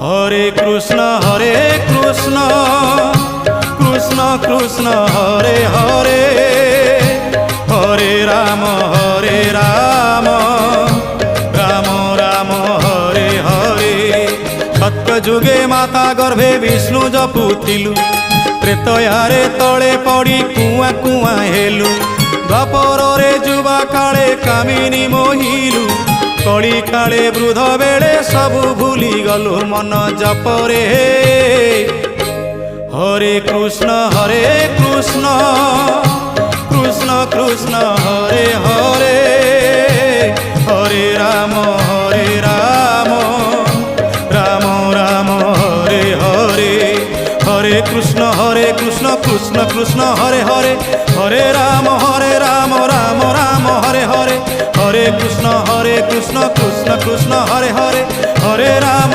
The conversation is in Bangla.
হরে কৃষ্ণ কৃষ্ণ কৃষ্ণ হরে হরে, হরে রাম রাম রাম হরে হরে। সত্যযুগে মাতা গর্ভে বিষ্ণু জপুଥିଲୁ, ତ୍ରେତୟାରେ ତଳେ ପଡ଼ି କୁଆଁ କୁଆଁ ହେଲୁ। ଦ୍ୱାପରରେ ଯୁବା କାଳେ କାମିନୀ ମୋହିଲୁ, କଳି କାଳେ ବୃଦ୍ଧ ବେଳେ ସବୁ ଭୁଲି ଗଲୁ ମନ ଜପରେ। হরে কৃষ্ণ কৃষ্ণ কৃষ্ণ হরে হরে, হরে রাম রাম রাম হরে হরে। হরে কৃষ্ণ কৃষ্ণ কৃষ্ণ হরে হরে, হরে রাম রাম রাম হরে হরে। হরে কৃষ্ণ কৃষ্ণ কৃষ্ণ হরে হরে, হরে রাম